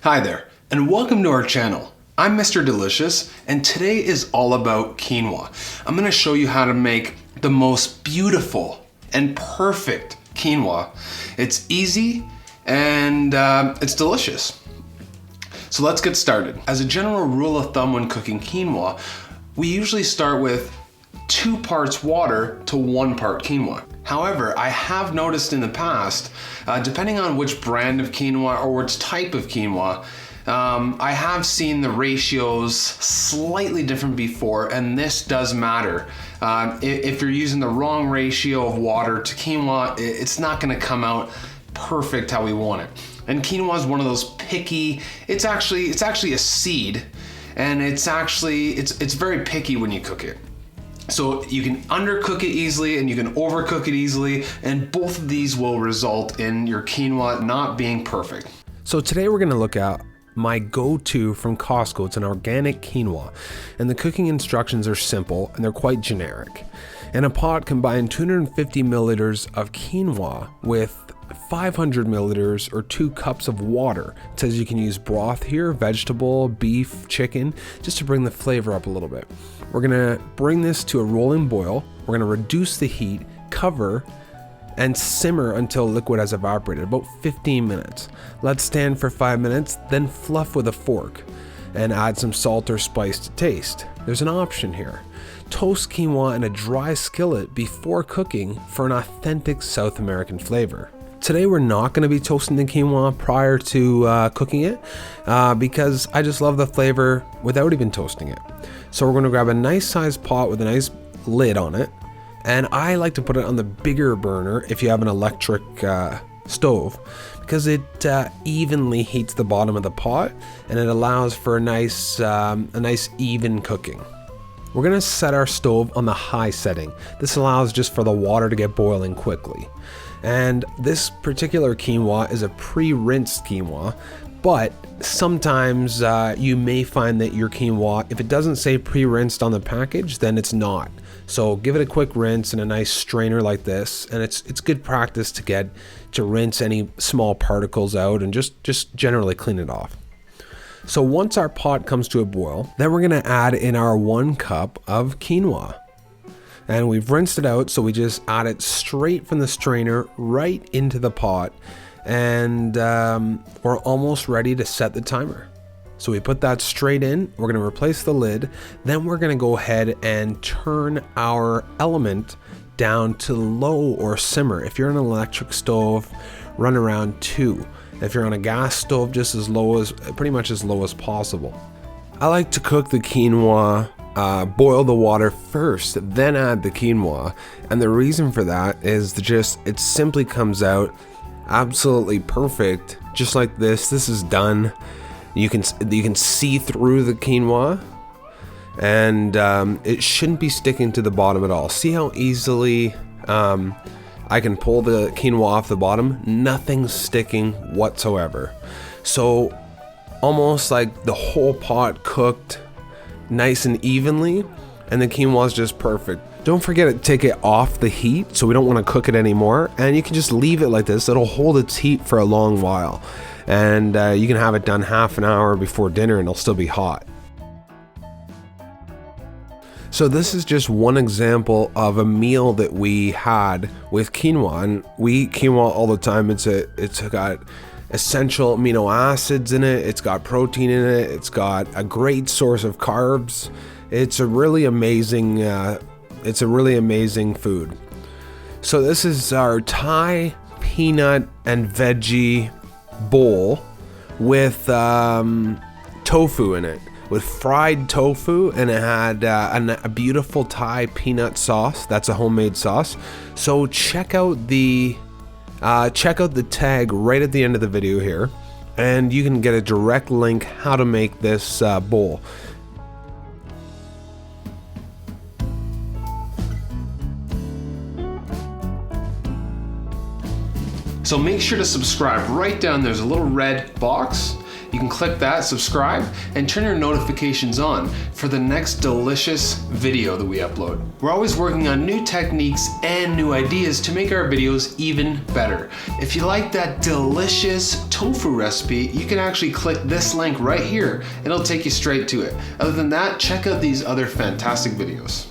Hi there, and welcome to our channel. I'm Mr. Delicious, and today is all about quinoa. I'm going to show you how to make the most beautiful and perfect quinoa. It's easy and it's delicious. So let's get started. As a general rule of thumb when cooking quinoa, we usually start with 2 parts water to 1 part quinoa. However, I have noticed in the past, depending on which brand of quinoa or which type of quinoa, I have seen the ratios slightly different before, and this does matter. If you're using the wrong ratio of water to quinoa, it's not gonna come out perfect how we want it. And quinoa is one of those picky, it's actually a seed, and it's very picky when you cook it. So you can undercook it easily and you can overcook it easily, and both of these will result in your quinoa not being perfect. So today we're gonna look at my go-to from Costco. It's an organic quinoa, and the cooking instructions are simple and they're quite generic. In a pot, combine 250 milliliters of quinoa with 500 milliliters or 2 cups of water. It says you can use broth here, vegetable, beef, chicken, just to bring the flavor up a little bit. We're gonna bring this to a rolling boil. We're gonna reduce the heat, cover, and simmer until liquid has evaporated, about 15 minutes. Let stand for 5 minutes, then fluff with a fork and add some salt or spice to taste. There's an option here. Toast quinoa in a dry skillet before cooking for an authentic South American flavor. Today we're not going to be toasting the quinoa prior to cooking it because I just love the flavor without even toasting it. So we're going to grab a nice sized pot with a nice lid on it, and I like to put it on the bigger burner if you have an electric stove, because it evenly heats the bottom of the pot and it allows for a nice even cooking. We're going to set our stove on the high setting. This allows just for the water to get boiling quickly. And this particular quinoa is a pre-rinsed quinoa, but sometimes you may find that your quinoa, if it doesn't say pre-rinsed on the package, then it's not. So give it a quick rinse in a nice strainer like this, and it's good practice to rinse any small particles out and just generally clean it off. So once our pot comes to a boil, then we're gonna add in our 1 cup of quinoa. And we've rinsed it out, so we just add it straight from the strainer right into the pot, and we're almost ready to set the timer. So we put that straight in, we're gonna replace the lid, then we're gonna go ahead and turn our element down to low or simmer. If you're on an electric stove, run around 2. If you're on a gas stove, just pretty much as low as possible. I like to cook the quinoa, boil the water first, then add the quinoa, and the reason for that is it simply comes out absolutely perfect, just like this. This is done. You can see through the quinoa, and it shouldn't be sticking to the bottom at all. See how easily I can pull the quinoa off the bottom? Nothing's sticking whatsoever. So almost like the whole pot cooked nice and evenly, and the quinoa is just perfect. Don't forget to take it off the heat, so we don't want to cook it anymore, and you can just leave it like this. It'll hold its heat for a long while, and you can have it done half an hour before dinner and it'll still be hot. So this is just one example of a meal that we had with quinoa, and we eat quinoa all the time. It's got essential amino acids in it, it's got protein in it, it's got a great source of carbs. It's a really amazing food. So this is our Thai peanut and veggie bowl with tofu in it, with fried tofu, and it had a beautiful Thai peanut sauce. That's a homemade sauce. So check out the tag right at the end of the video here, and you can get a direct link how to make this bowl. So make sure to subscribe. Right down there's a little red box. You can click that, subscribe, and turn your notifications on for the next delicious video that we upload. We're always working on new techniques and new ideas to make our videos even better. If you like that delicious tofu recipe, you can actually click this link right here and it'll take you straight to it. Other than that, check out these other fantastic videos.